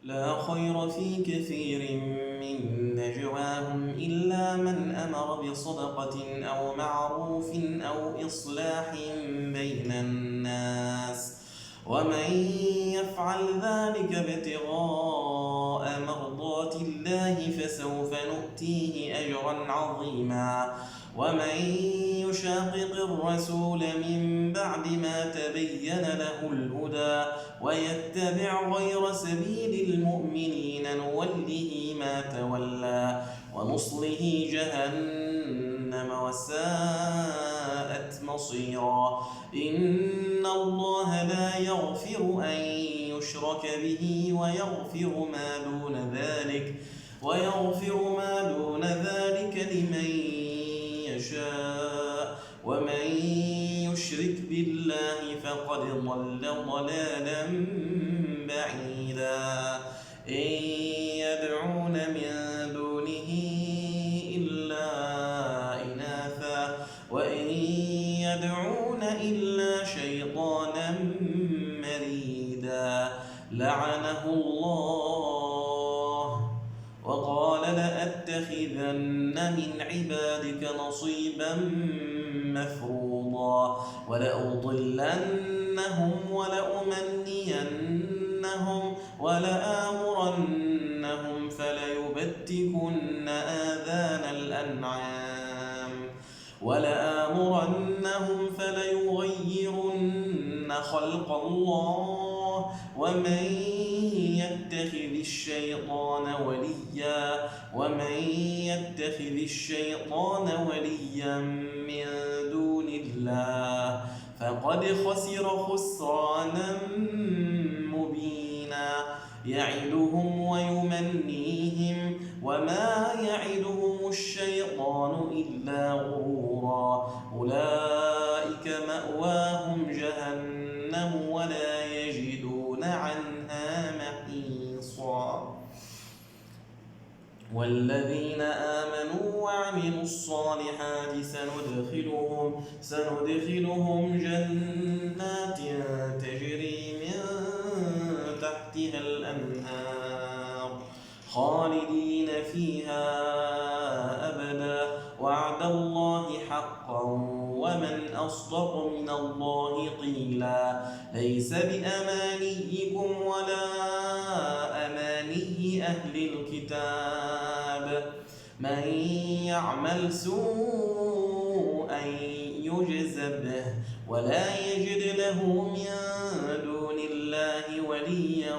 لا خير في كثير من نجواهم إلا من أمر بصدقة أو معروف أو إصلاح بين الناس ومن يفعل ذلك ابتغاء مرضات الله فسوف نؤتيه أجرا عظيما ومن يشاقق الرسول من بعد ما تبين له الهدى ويتبع غير سبيل المؤمنين نوله ما تولى ونصله جهنم وساءت مصيرا إن الله لا يغفر أن يشرك به ويغفر ما دون ذلك لمن يشاء ومن يشرك بالله فقد ضل ضلالا بعيدا إن يدعون من دونه إلا إناثا وإن يدعون إلا شيطانا مريدا لعنه الله وقال لأتخذن من عبادك نصيبا مفروضا ولأضلنهم ولأمنينهم ولآمرنهم فليبتكن آذان الأنعام ولآمرنهم فليغيرن خلق الله ومن يتخذ الشيطان وليا من دون الله فقد خسر خسرانا مبينا يعدهم ويمنيهم وما يعدهم الشيطان إلا غرورا أولئك مأواهم جهنم ولا يجدون عنها محيصا والذين آمنوا وعملوا الصالحات سندخلهم جنات تجري من تحتها الأنهار خالدين فيها أبدا وعد الله حقا ومن أصدق من الله قيلا ليس بأمانيكم ولا أماني أهل الكتاب من يعمل سوءا يجز به ولا يجد له من دون الله وليا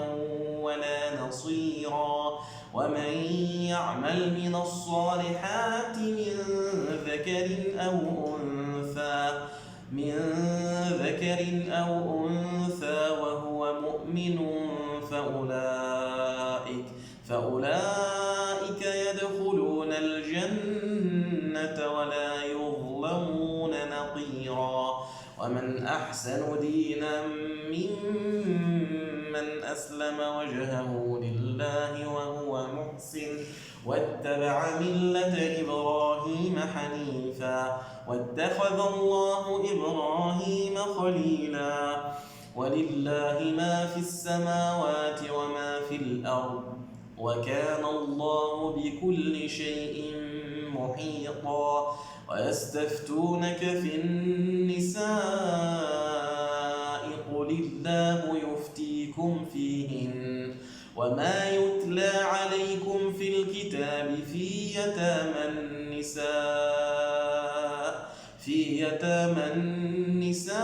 ولا نصيرا ومن يعمل من الصالحات من ذكر أو أنثى وهو مؤمن فأولئك يدخلون الجنة ولا يظلمون نقيرا ومن أحسن دينا ممن أسلم وجهه لله وهو محسن واتبع ملة إبراهيم حنيفا واتخذ الله إبراهيم خليلا ولله ما في السماوات وما في الأرض وكان الله بكل شيء محيطا ويستفتونك في النساء قل الله يفتيكم فيهن وما يتلى عليكم في الكتاب في يتامى النساء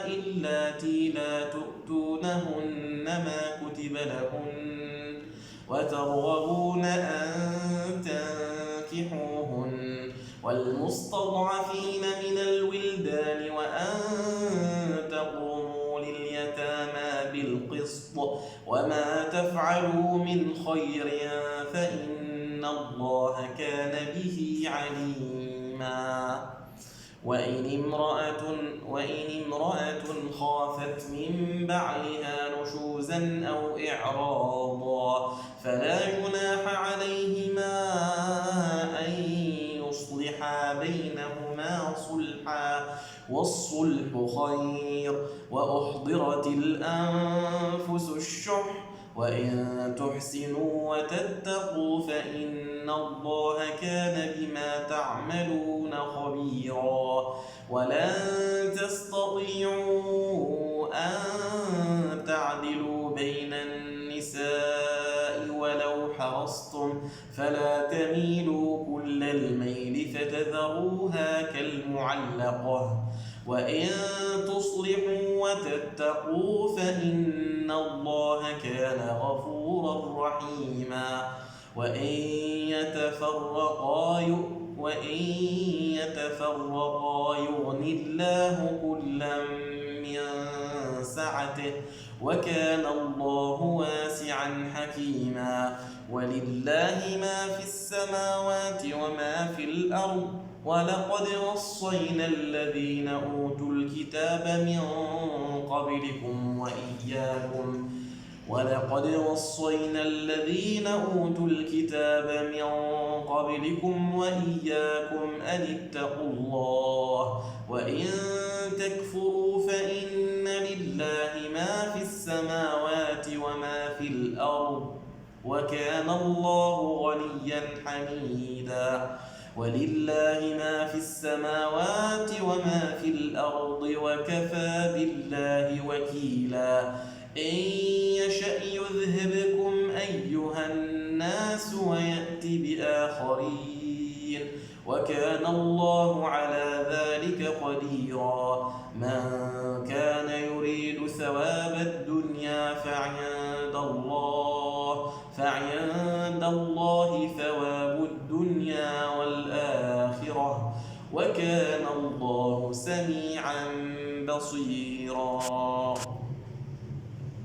اللاتي لا تؤتونهن ما كتب لهن وترغبون أن تنكحوهن والمستضعفين من الولدان وأن تقوموا لليتامى بالقسط وما تفعلوا من خير فإن الله كان به عليما وإن امرأة خافت من بعلها نشوزا أو إعراضا فلا جناح عليهما أن يصلحا بينهما صلحا والصلح خير وأحضرت الأنفس الشح وإن تحسنوا وتتقوا فإن الله كان بما تعملون خبيرا. ولن تستطيعوا أن تعدلوا بين النساء ولو حرصتم فلا تميلوا كل الميل فتذروها كالمعلقة. وإن تصلحوا وتتقوا فإن الله كان غفورا رحيما. وإن يتفرقا يغن الله كلا من سعته وكان الله واسعا حكيما. ولله ما في السماوات وما في الأرض ولقد وصينا الذين أوتوا الكتاب من قبلكم وإياكم أن اتقوا الله. وإن تكفروا فإن لله ما في السماوات وما في الأرض وكان الله غنيا حميدا. ولله ما في السماوات وما في الأرض وكفى بالله وكيلا. إن يشأ يذهبكم أيها الناس ويأتي بآخرين وكان الله على ذلك قديرا. من كان يريد ثواب الدنيا فعند الله ثواب الدنيا والآخرة وكان الله سميعا بصيرا.